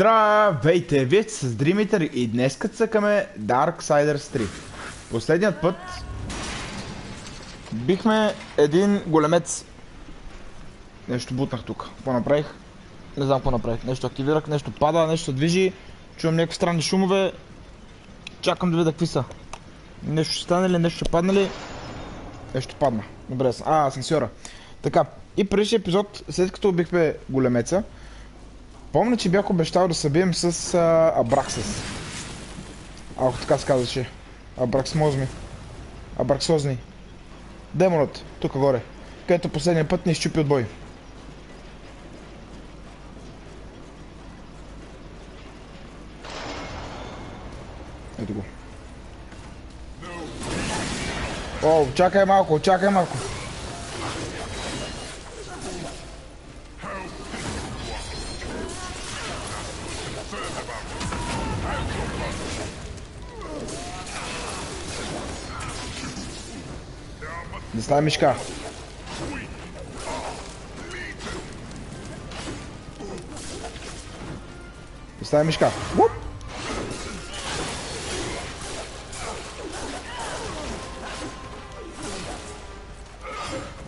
Здравейте! Вие сте с Dreamiter и днес цъкаме Darksiders 3. Последният път бихме един големец. Нещо бутнах тук. Какво направих? Не знам какво направих. Нещо активирах, нещо пада, нещо се движи. Чувам някакви странни шумове. Чакам да видя какви са. Нещо ще стане ли, нещо ще падне ли? Нещо падна. Добре съм. Асансьора. Така. И предишния епизод, след като убихме големеца, помня, че бях обещал да се бием с Абраксис. Ако така се казваше. Абраксозни. Демонът, тук горе. Където последния път ни изчупи от бой. Ето го. О, чакай малко. Не ставай мишка. Уп!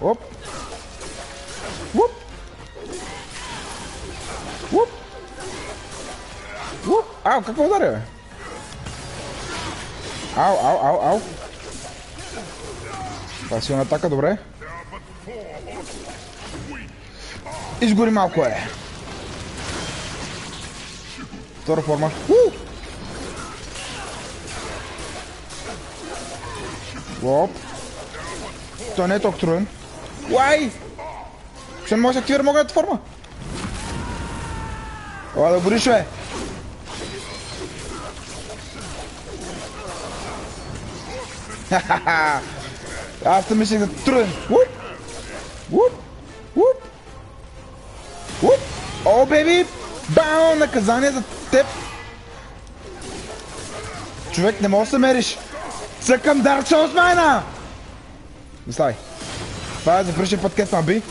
Оп! Уп! Уп! Уп! Ау, какво ударя, бе? Ау! Това си атака, добре. Изгори малко, е. Втора форма. Оп. Той не е толкова труден. Уай! Ще не може да активира могънната форма. Ела да гориш, бе. Ха-ха-ха. Аз те мислех да труден. Уп. О, беби! Бао! Наказание за теб! Човек, не можеш да се мериш! Цъкам Dark Souls майна! Заставай. Това е за предишния път, където ма би.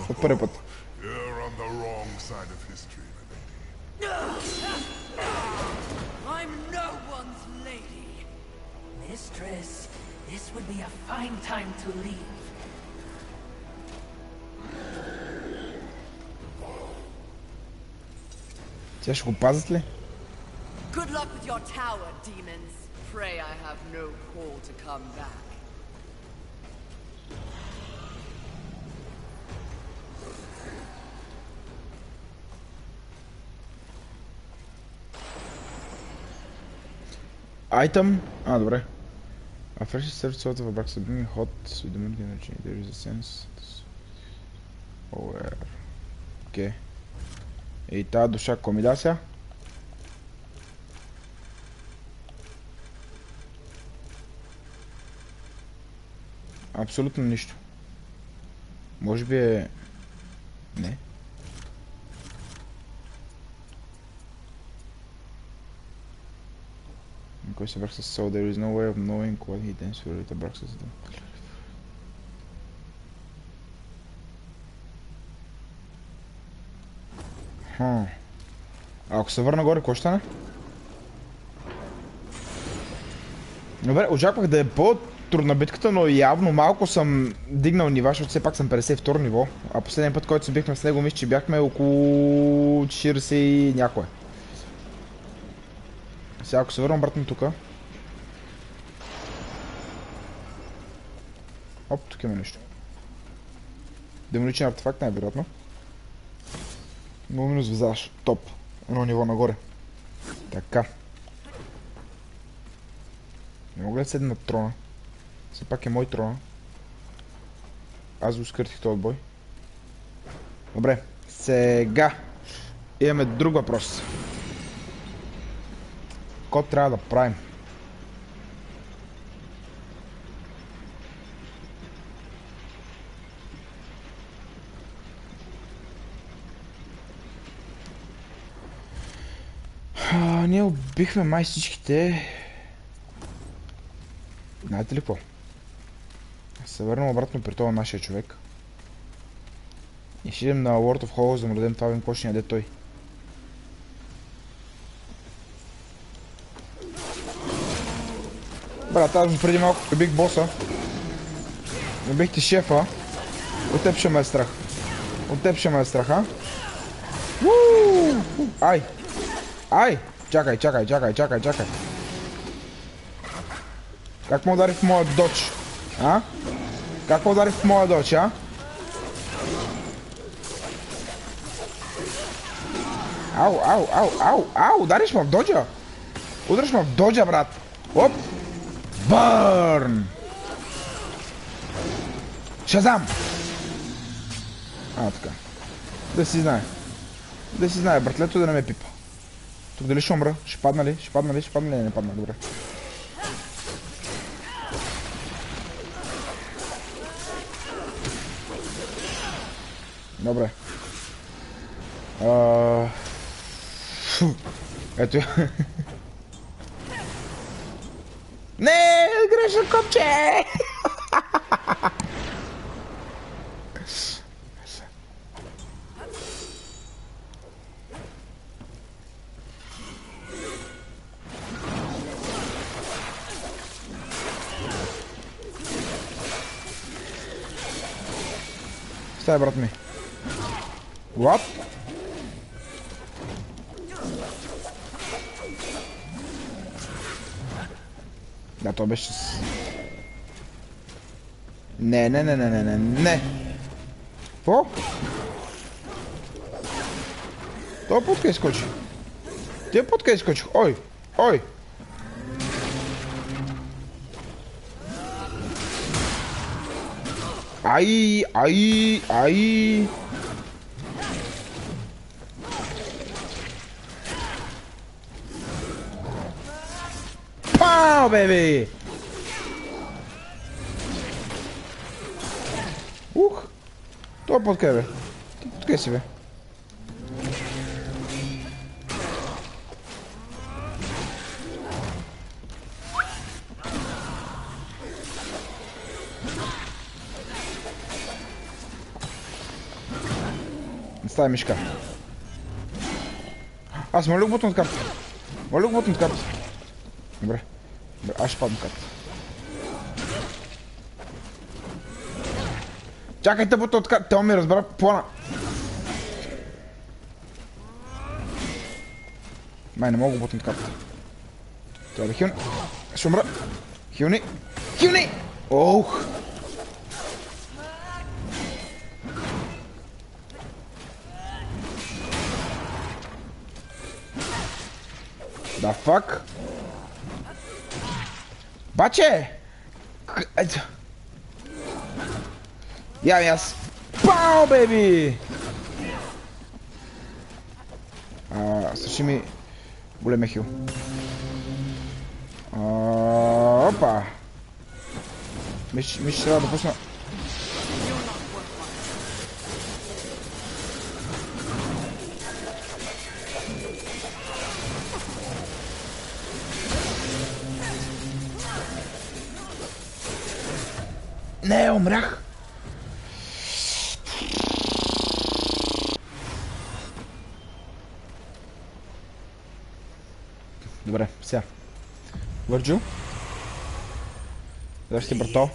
От първи път. Тя ще го пазят ли? Good luck with your tower, demons. Pray I have no call to come back. Item. Добре. A fresh served sort of a box of being hot with the moon energy. There is a sense. Where? Okay. И тази душа, какво ми да сега? Абсолютно нищо. Може би е... Не. Кой се брак с Soul? There is no way of knowing what he dance for it. Брак с да. Ако се върна горе, какво ще стане? Добре, очаквах да е по-трудна битката, но явно малко съм дигнал нива, защото все пак съм 52 ниво. А последния път, който се бихме с него, мисля, че бяхме около 40 и някое. Сега ако се върна обратно тука. Оп, тук има нещо. Демоничен артефакт, най-вероятно. Но минус визаж. Топ. Едно ниво нагоре. Така. Не мога да седна на трона. Все пак е мой трона. Аз го скъртих този бой. Добре. Сега имаме друг въпрос. Какво трябва да правим? Ние убихме май всичките. Знаете ли какво? Се върнем обратно при това нашия човек. И ще идем на World of Hollows да му дадем това, какво ще ни яде той. Брат, аз преди малко убих боса. Убих ти шефа. От теб ще ме е страх. От теб ще ме е страх, а? Ай! Ай! Чакай. Как ме удари в моя додж? А? Как ме удари в моя додж, а? Ау! Удариш ме в доджа! Удариш ме в доджа, брат! Оп! Бърн! Шазам! Така. Да си знае, братлето да не ме пипа. Тук дали ще умра? Ще падна ли? Не падна, добре. Добре. Ето я. Не, грешно копче! Стай, брат ми. What? Да, то беше с... Не. Какво? Това путка изкочи. Тия путка изкочих. Ой. Ай. Пау, беби! Това путка е, бе. Ти путка си, бе. Става мишка. Аз моля го бутна от карта. Добре, аз ще падна карта. Чакайте бутна от карта, тя ми разбра плана. Май, не мога го бутна от карта. Това да хилни. Ще умра. Хилни. Ох! Да фак? Баче! Я аз. Пау, беби! Свърши ми големия хил. Опа! Мисля, трябва да пусна. Не, умрях! Добре, сега. Върджу. Здрасти, брато.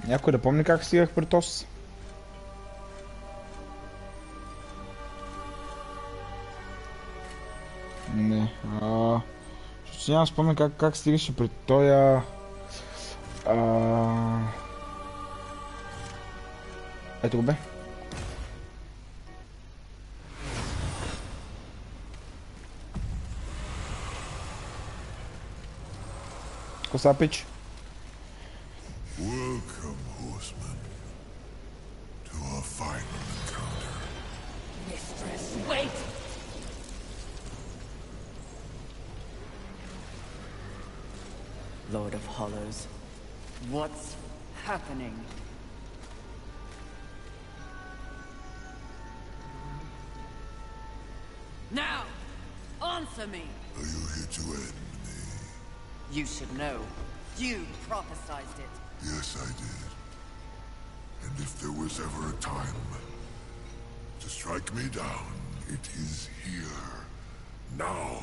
Някой да помни как стигах при ТОС? Не. Ще няма спомня как стигаше при тоя... Ето го бе. Коса, пич? Welcome, horseman, to our final encounter. Mistress, wait! Lord of Hollows, what's happening? Now! On Answer me. Are you here to end me? You should know. You prophesized it. Yes, I did. And if there was ever a time to strike me down, it is here. Now.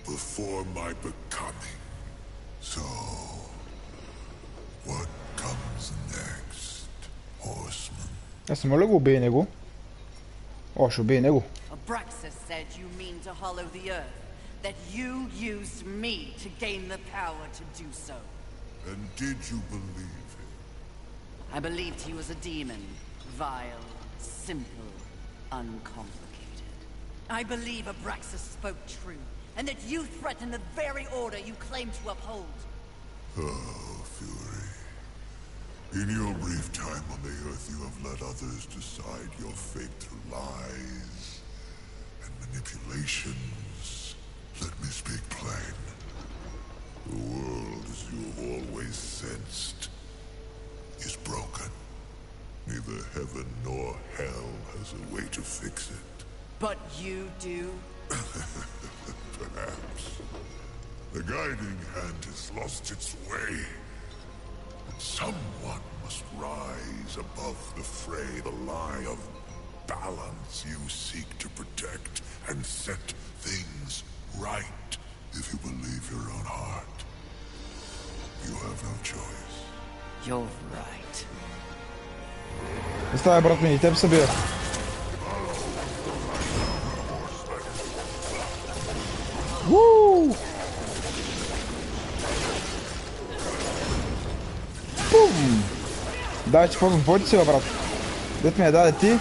Before my becoming. So, what comes next, horseman? Аз съм моля го убей него. О, ще убей него. Abraxas said you mean to hollow the earth. That you used me to gain the power to do so. And did you believe him? I believed he was a demon. Vile, simple, uncomplicated. I believe Abraxas spoke true. And that you threaten the very order you claim to uphold. Oh, Fury. In your brief time on the Earth, you have let others decide your fate through lies and manipulations. Let me speak plain. The world, as you have always sensed, is broken. Neither heaven nor hell has a way to fix it. But you do? Perhaps. The guiding hand has lost its way. But someone must rise above the fray, the lie of balance you seek to protect and set things right. If you believe your own heart, you have no choice. You're right. Оставя, брат ми, и теб се бия. Уу! Бум! Дай, че ползвам твоите сила, брат. Дет ми я даде ти.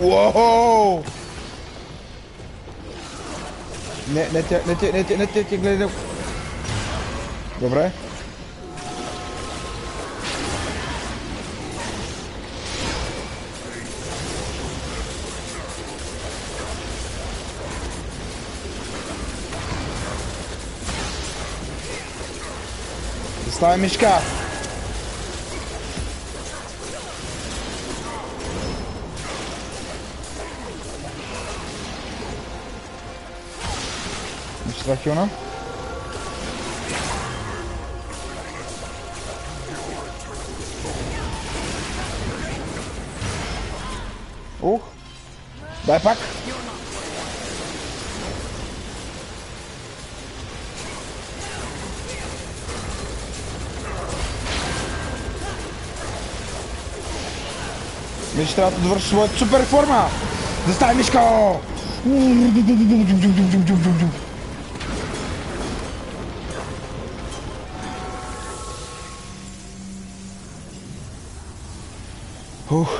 Уоу! Не ти гледай. Добре. Стави мишка. Мишка хилна. Ух. Дай пак. Миш трябва да довърши своята супер форма! Застави Мишко! Ух.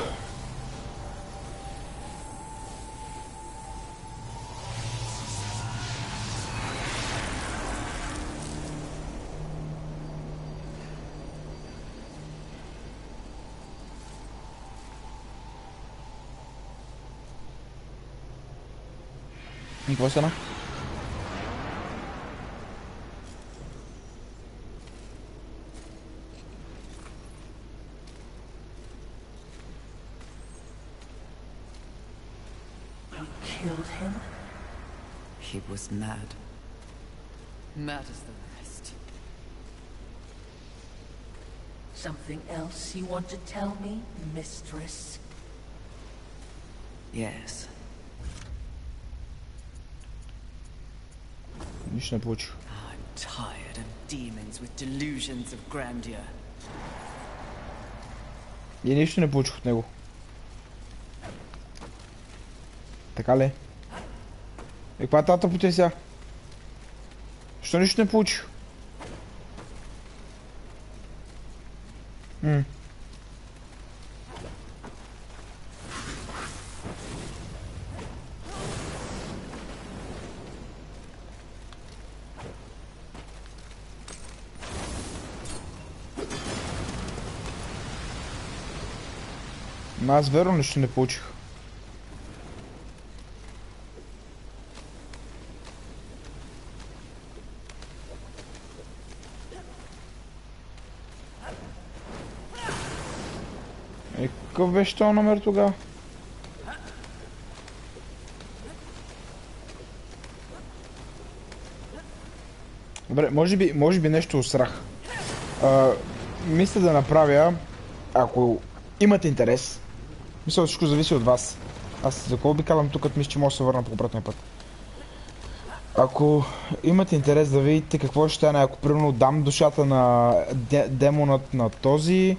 И какво стана? You killed him? He was mad. Mad as the rest. Something else you want to tell me, mistress? Yes. Нищо не получих. I'm tired of demons with delusions of grandeur. И нищо не получих от него. Така ли? И каква е тази тъпотия сега? Защо нищо не получих? Аз верно нищо не получих. Какъв беше този номер тогава? Добре, може би нещо усрах. Мисля да направя, ако имате интерес, мисля всичко зависи от вас. Аз за кого би казвам тук, мисля, че може да се върна по обратния път. Ако имате интерес да видите какво ще стане, ако примерно дам душата на демонът на този,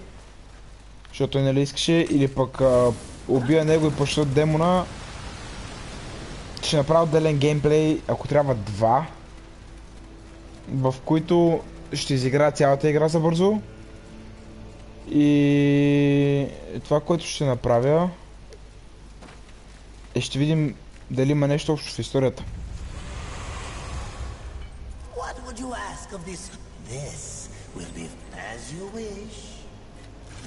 защото той нали искаше, или пък убия него и почва демона, ще направя отделен геймплей, ако трябва 2, в които ще изиграя цялата игра за бързо. И това, което ще направя, е ще видим дали има нещо общо в историята.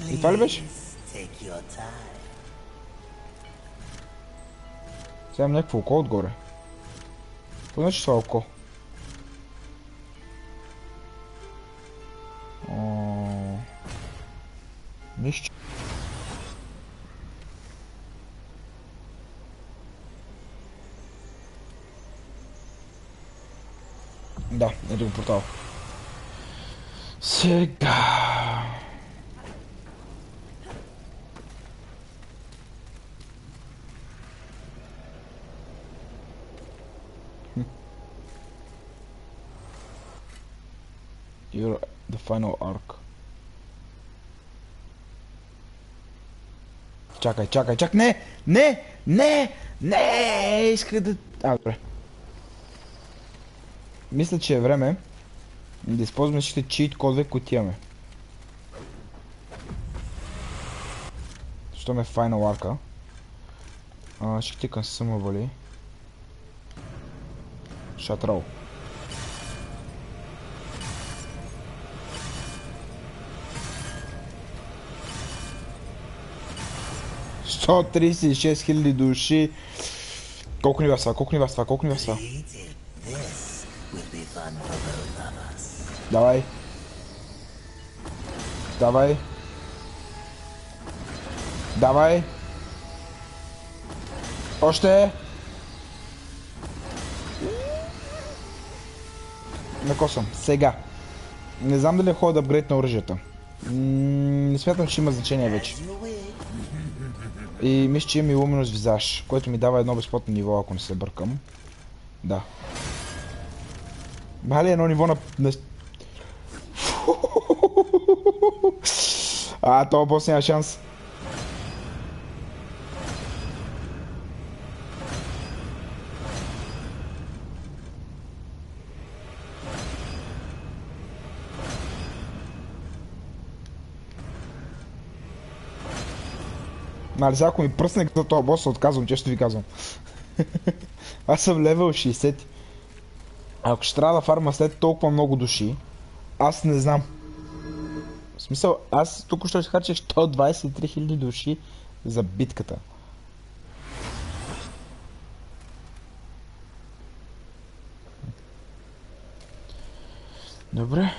И това ли беше? Сега имам някакво око отгоре. Какво значи това око? Нищо. Да, ето го портал. Сега. You're the final arc. Чакай, не, исках да... добре. Мисля, че е време да използваме всичките чит кодове, които имаме. Защо ме Final Arc-а? Ще тикам съмъвали. Шатрол. $136 000 души. Колко нива са? Давай. Още. Накосвам. Сега. Не знам дали ходя да апгрейд на оръжията. Не смятам, че има значение вече. И мисля, че има и луминус визаж, което ми дава едно безплатно ниво, ако не се бъркам. Да. Бали едно ниво на... Това бос няма шанс. Нали сега ако ми пръсне като този бос, се отказвам, често ви казвам. Аз съм левел 60. Ако ще трябва да фарма след толкова много души, аз не знам. В смисъл, аз тук ще харчех 123 000 души за битката. Добре.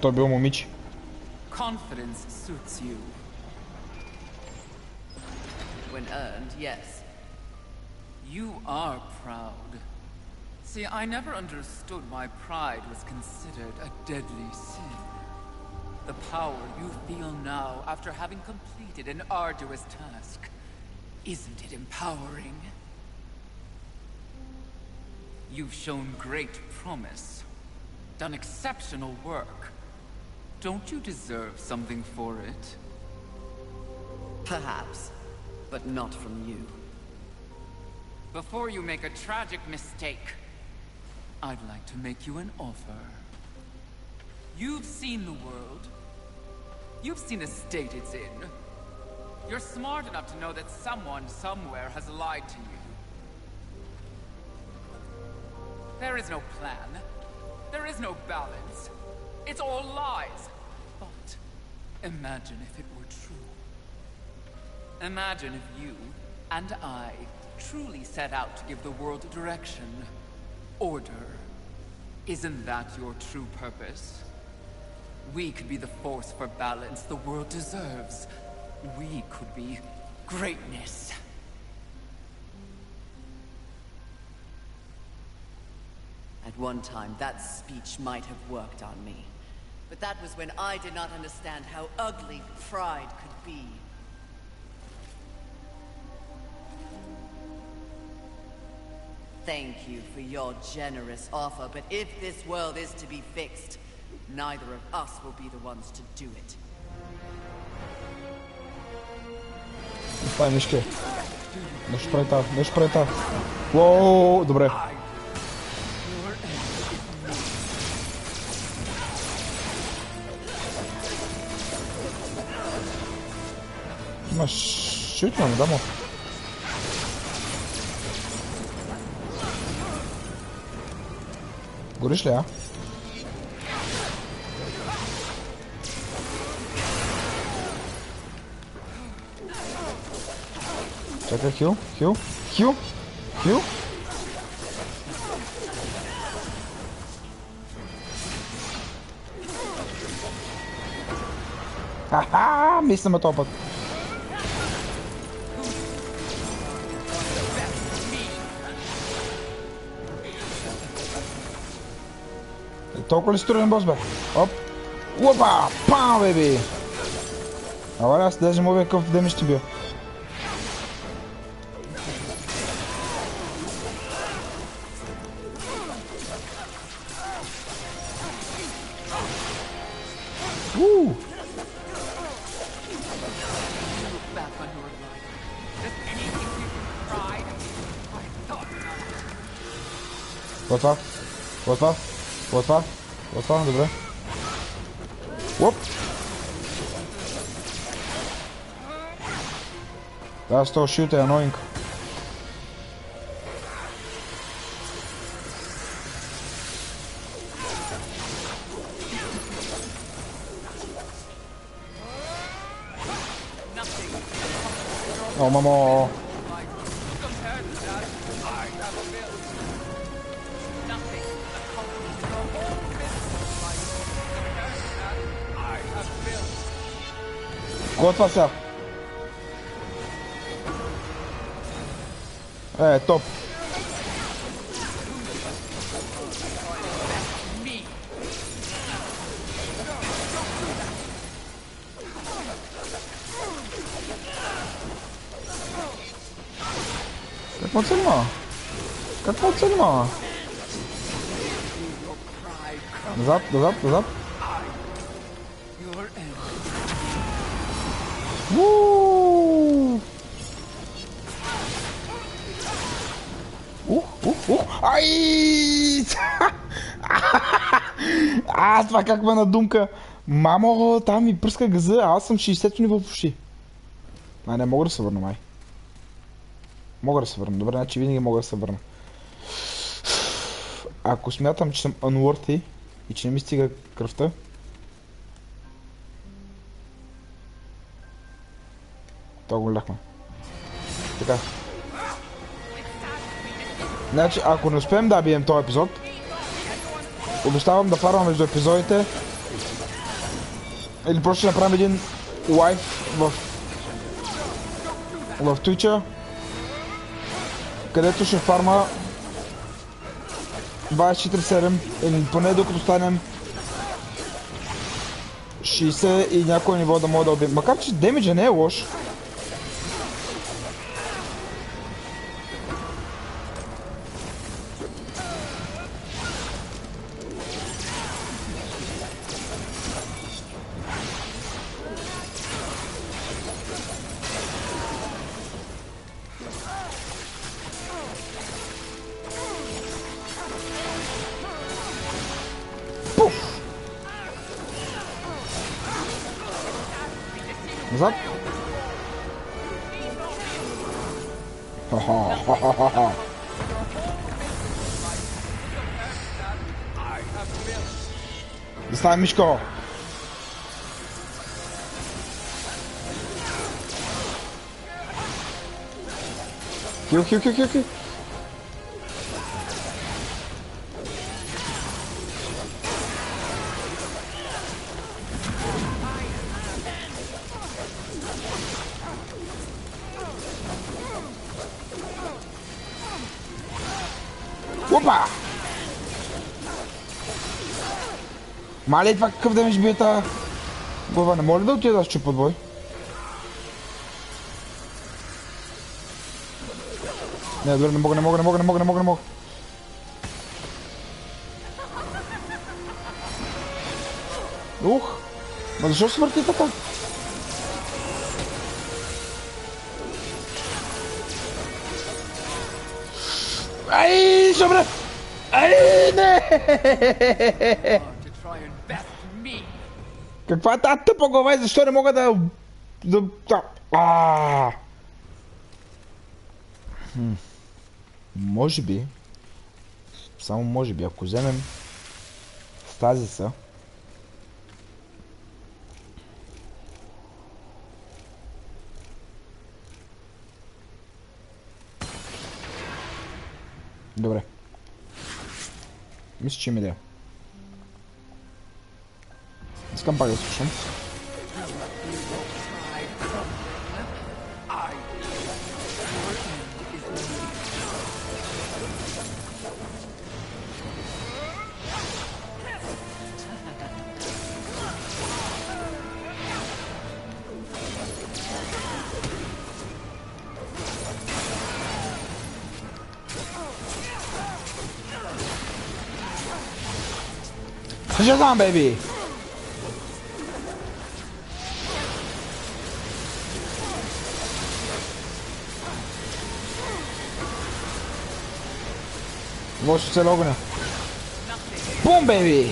Той бил момиче. Confidence suits you. When earned, yes. You are proud. See, I never understood why pride was considered a deadly sin. The power you feel now after having completed an arduous task. Isn't it empowering? You've shown great promise. Done exceptional work. Don't you deserve something for it? Perhaps, but not from you. Before you make a tragic mistake, I'd like to make you an offer. You've seen the world. You've seen the state it's in. You're smart enough to know that someone somewhere has lied to you. There is no plan. There is no balance. It's all lies. But imagine if it were true. Imagine if you and I truly set out to give the world direction, order. Isn't that your true purpose? We could be the force for balance the world deserves. We could be greatness. At one time, that speech might have worked on me. But that was when I did not understand how ugly pride could be. Thank you for your generous offer, but if this world is to be fixed, neither of us will be the ones to do it. Стай, мишки. Нещо прави та, нещо прави та. Уоу, добре. Имаш шут, маме, да му. Гориш ли, а? Чакай, хил. Ха-ха, мисля ме този път. Толкова ли си труден бос, бе? Оп! Опа! Пам, беби! Ала, аз даже мога какъв демидж ти бил. Това, добре. Оп! Да, с този шут е annoying. О, мамо! Готва сега. Топ. Какво целима? Какво целима? Назад. Ай! Това как ме надумка. Мамо, там ми пръска газа, аз съм 60 ниво почти. Не мога да се върна, май. Мога да се върна, добре, значи винаги мога да се върна. Ако смятам, че съм unworthy и че не ми стига кръвта, то го ляхме. Така. Значи, ако не успеем да бием този епизод, обещавам да фарвам между епизодите. Или просто ще направим един лайв в Twitch-а, където ще фарма 24/7 или поне докато станем 60 и някое ниво да мога да убием. Макар че демиджа не е лош. Назад. Ха-ха. Застави, Мишко! Хил. Опа! Мале, това какъв да ми бие тази глава? Не може да отида да щупа бой? Не, добре, не мога. Ух! Ма защо се върти така? Ай, добре! Ай, не! Каква е тази тъпа глава и защо не мога да... Може би, само може би, ако вземем стазиса, добре, мисля, че има идея. Искам пак да слушам. Shazam, baby! Лошо цел огъня. Бум, baby!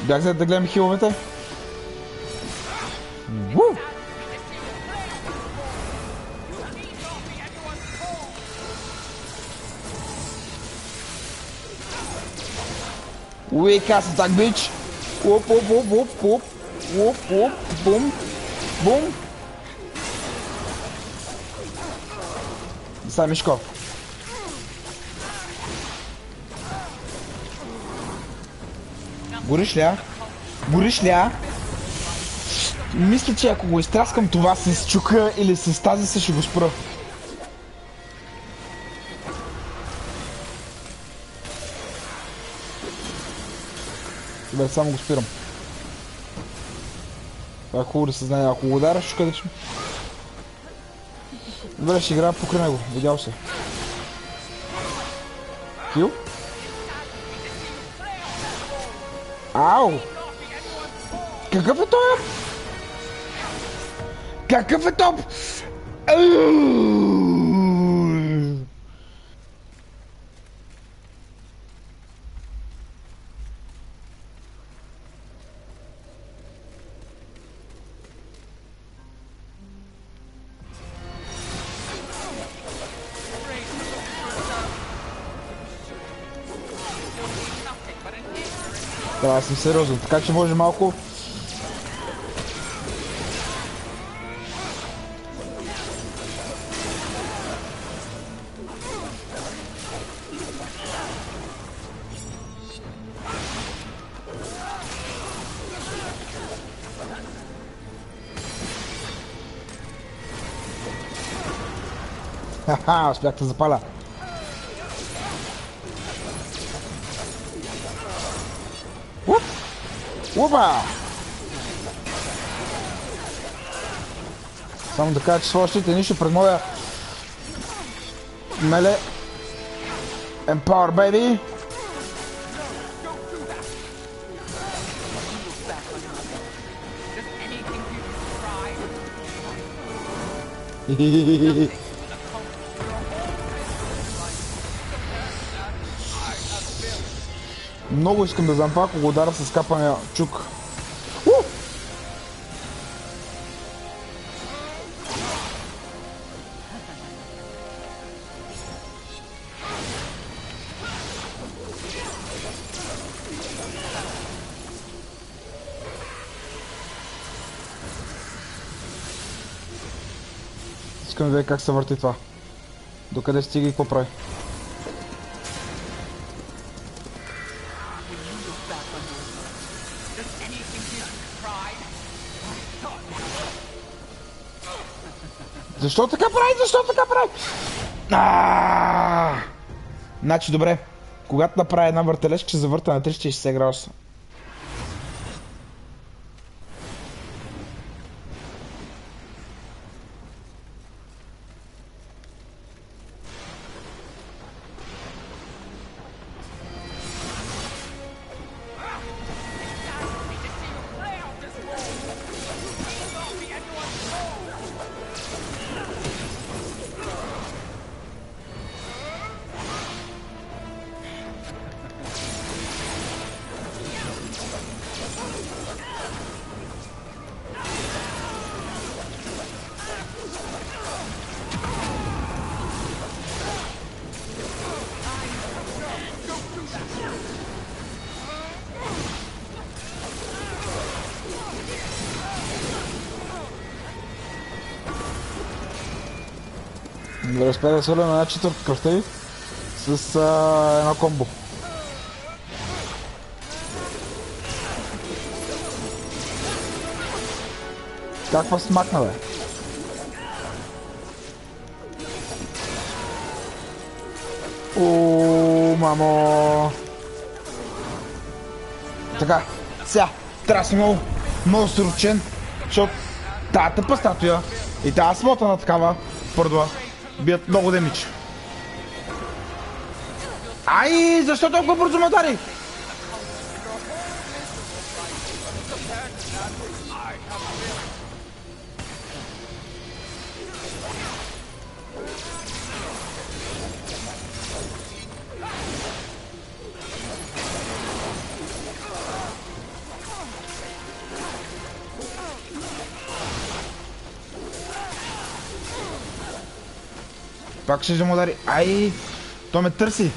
Бях за да гледам хиловете. Уи, каса так, бич! Оп, бум, бум! Стай, Мишко. Гориш ли, а? Мисля, че ако го изтраскам това с чука или с тази, ще го спра. Добре, само го спирам. Това е хубаво да се знае. Ако го удараш, ще къде ще... Добре, ще играя покрай него. Видял се. Хил? Ау! Какъв е той? Какъв е топ? Да, аз съм сериозен, така че може малко... Ха-ха, успях да запаля. Опа! Само да кажа, че свършите нищо пред моя меле Empower, baby! Много искам да знам това, ако го удара с капания чук. Искам да видя как се върти това. Докъде стига и какво прави. Защо така прави? Защо така прави? Значи добре. Когато направя една въртележка, ще завърта на 360 градуса. Да успея да сваля на една четвърта кръвта ви с едно комбо. Каква смакна, бе? О, мамо! Така, сега, трябва да си много сручен, защото тази тъпа статуя и тази смотана такава пърдва бият много демидж. Ай, защо толкова бързо ме удари? Пак ще му удари. Ай! То ме търси.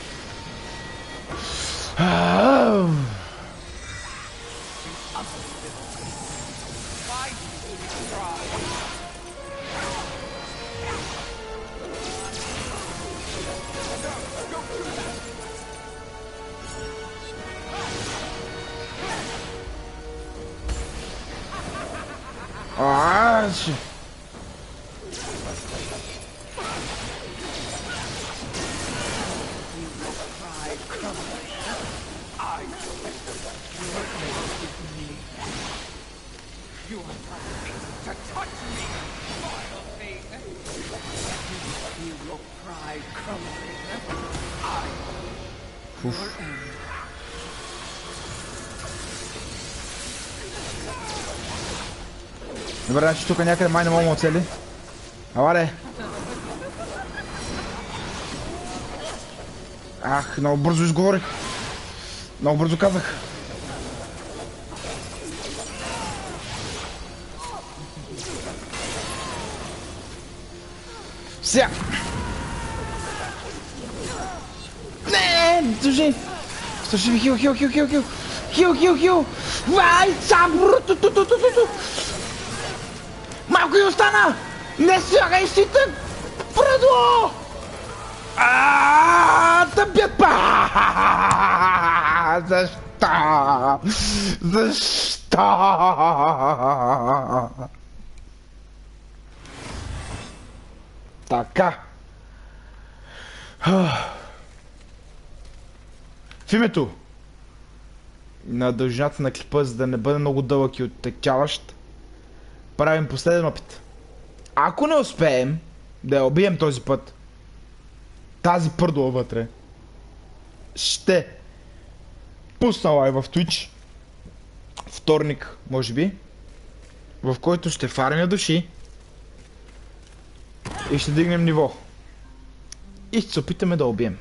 Добре, значи тук някъде май не мога да оцели. Аларе! Ах, много бързо изговорих. Много бързо казах. Сега! Не, слушай! Слушай ми, хил! Вай, ту! Малко и остана! Не слагай си тък! Пръдло! Тъпят па! Защо? Защо? Така. В името на дължината на клипа, за да не бъде много дълъг и оттекчаващ, правим последен опит. Ако не успеем да я убием този път, тази пърдола вътре, ще пусна лайв в Twitch, вторник, може би, в който ще фармим души и ще дигнем ниво. И ще се опитаме да убием.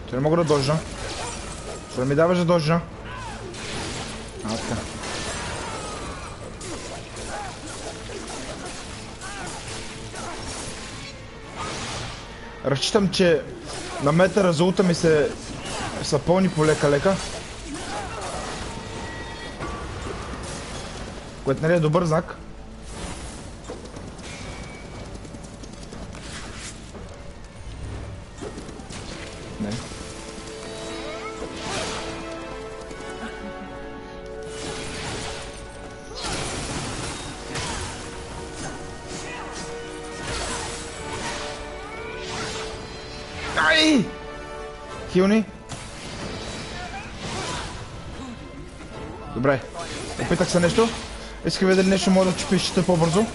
Че не мога да дожа. Що ми даваш да дожа? Така. Разчитам, че на метъра за улта ми се са пълни по лека-лека. Което нали е добър знак. Не. Ай! Хилни. Добре. Опитах се нещо. Искам да видя дали нещо може да чупи щита по-бързо.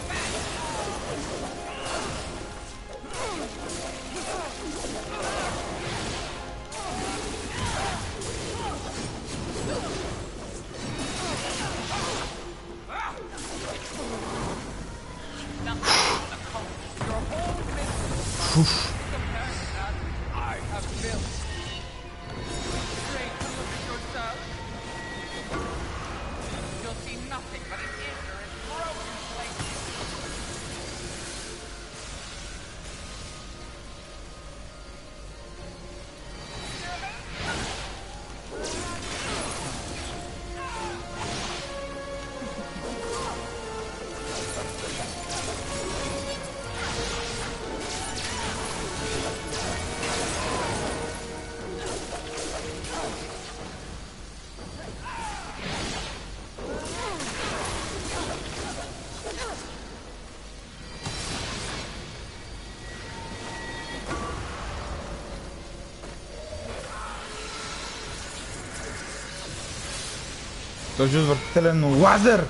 Този отвратителен лазер!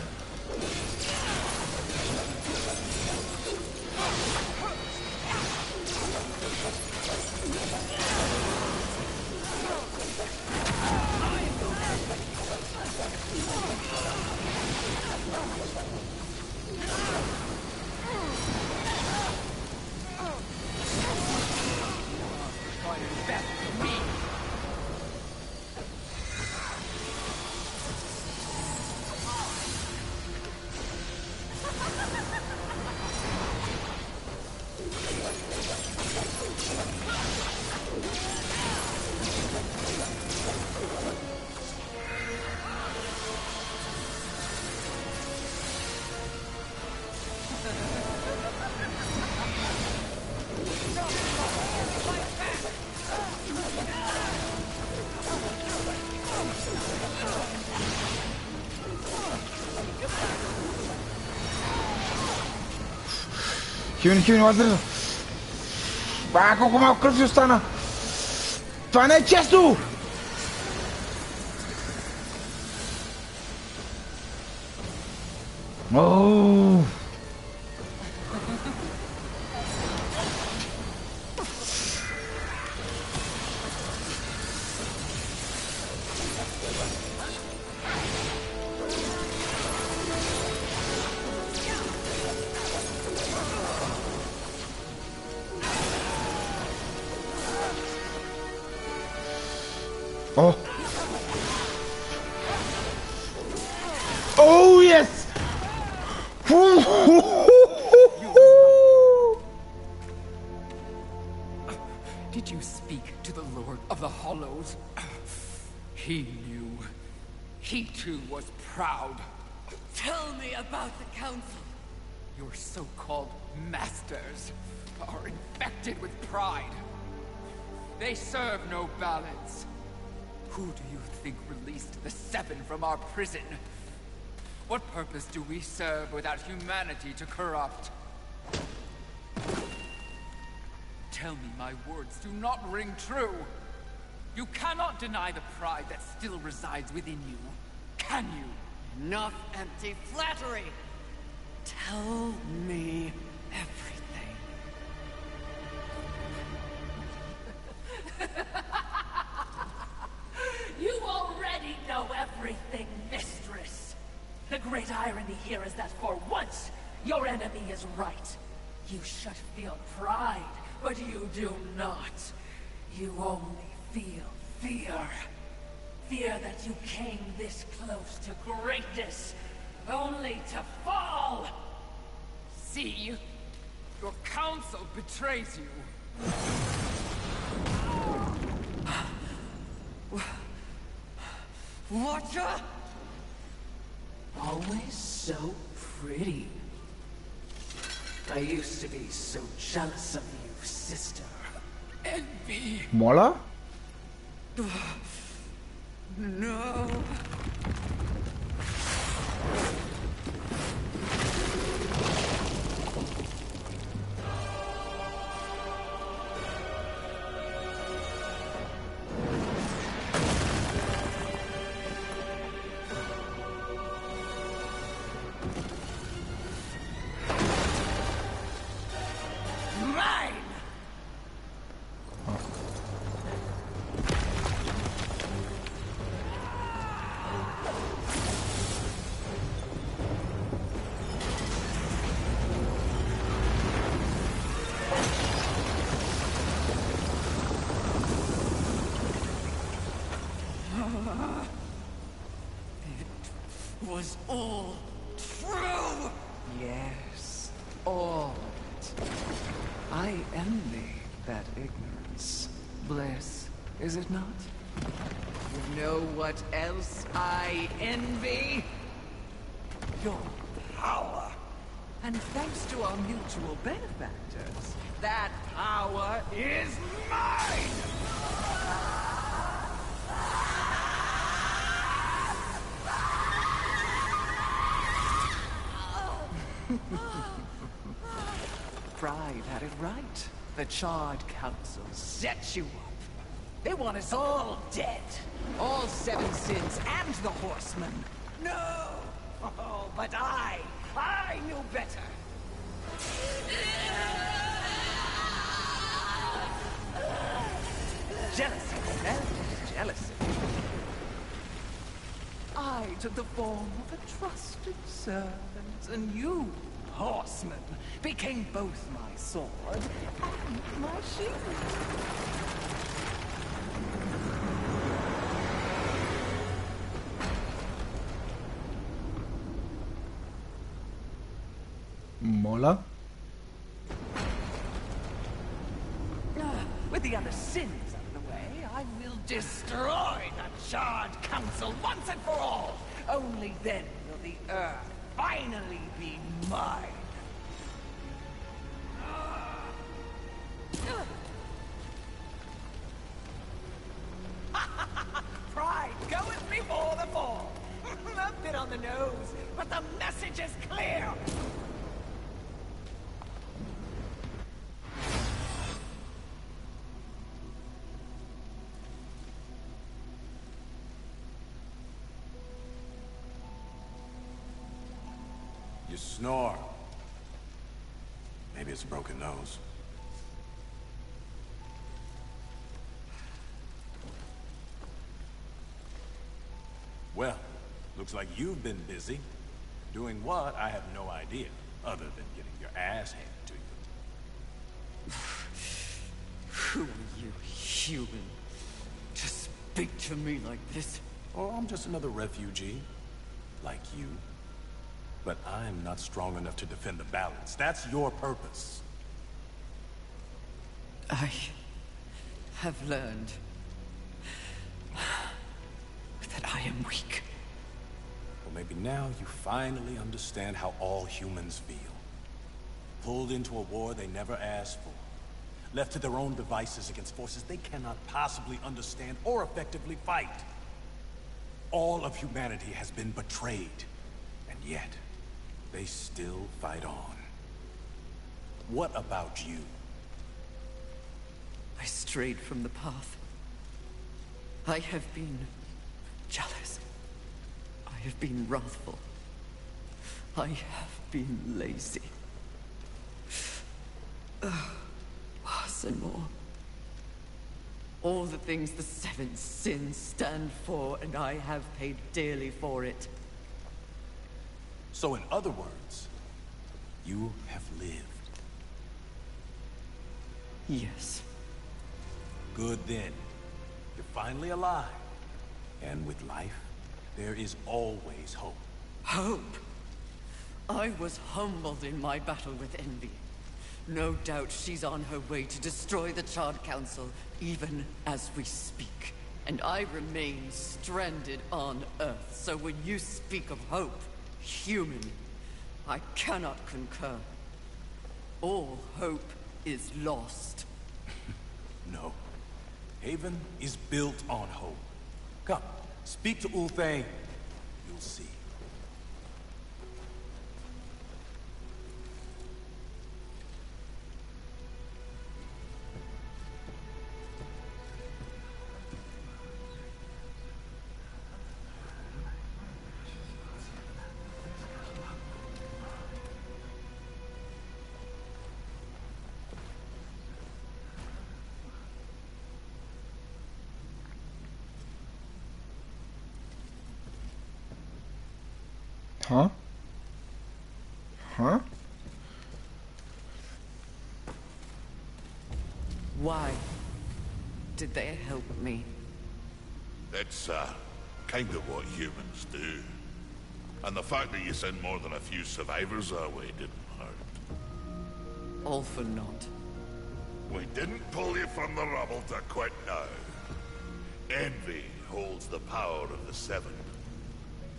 Хилни, лазер! Колко малко кръв си остана! Това не е честно! Ооо! Oh! Oh yes! Did you speak to the Lord of the Hollows? He knew. He too was proud. Tell me about the council. Your so-called masters are infected with pride. They serve no balance. Who do you think released the Seven from our prison? What purpose do we serve without humanity to corrupt? Tell me my words do not ring true. You cannot deny the pride that still resides within you, can you? Enough empty flattery. Tell me everything. You already know everything, mistress. The great irony here is that for once, your enemy is right. You should feel pride, but you do not. You only feel fear. Fear that you came this close to greatness, only to fall! See? Your council betrays you. Watcher? Always so pretty. I used to be so jealous of you, sister. Envy. Моля? No. Mine! It was all true! Yes, all of it. I envy that ignorance. Bliss, is it not? You know what else I envy? Your power. And thanks to our mutual benefactors, that power is mine! Pride had it right. The Charred Council Set you up. They want us all dead. All seven sins and the horsemen. No! Oh, but I knew better. Jealousy, selfish jealousy. I took the form of a trusted servant, and you, Horsemen became both my sword and my shield. Моля? With the other sins out of the way, I will destroy the Charred Council once and for all. Only then will the Earth finally be mine. Pride goeth before the fall. A bit on the nose, but the message is clear. You snore. Maybe it's a broken nose. Well, looks like you've been busy. Doing what, I have no idea, other than getting your ass handed to you. Who are you, human, to speak to me like this? Oh, I'm just another refugee, like you. But I'm not strong enough to defend the balance. That's your purpose. I have learned that I am weak. Well, maybe now you finally understand how all humans feel. Pulled into a war they never asked for. Left to their own devices against forces they cannot possibly understand or effectively fight. All of humanity has been betrayed, and yet they still fight on. What about you? I strayed from the path. I have been jealous. I have been wrathful. I have been lazy. Worse and more. All the things the seven sins stand for, and I have paid dearly for it. So in other words, you have lived. Yes. Good then. You're finally alive. And with life, there is always hope. Hope? I was humbled in my battle with Envy. No doubt she's on her way to destroy the Charred Council, even as we speak. And I remain stranded on Earth, so when you speak of hope, human, I cannot concur. All hope is lost. No. Haven is built on hope. Come, speak to Ulthane. You'll see. Huh? Huh? Why did they help me? It's, kind of what humans do. And the fact that you sent more than a few survivors our way didn't hurt. All for naught. We didn't pull you from the rubble to quit now. Envy holds the power of the Seven.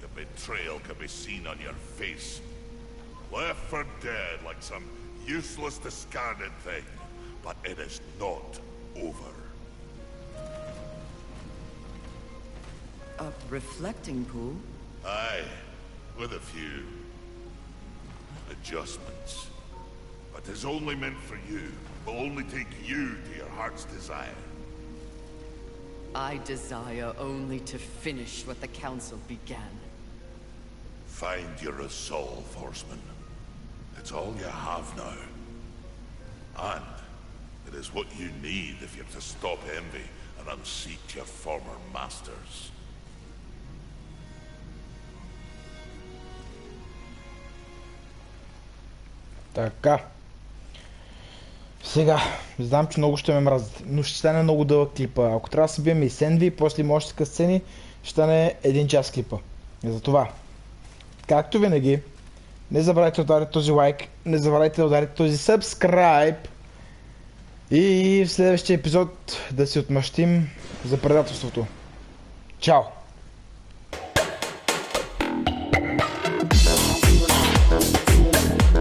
Your betrayal can be seen on your face. Left for dead like some useless, discarded thing. But it is not over. A reflecting pool? Aye, with a few adjustments. But it's only meant for you. Will only take you to your heart's desire. I desire only to finish what the Council began. Find your resolve, Horseman. It's all you have now. And it is what you need if you're to stop Envy and unseat your former masters. Така. Сега, знам, че много ще ме мразят, но ще стане много дълъг клипа. Ако трябва да се бием и с Envy, после има още такива сцени, ще стане 1 час клипа. И затова, както винаги, не забравяйте да ударите този лайк, не забравяйте да ударите този subscribe и в следващия епизод да си отмъщим за предателството. Чао!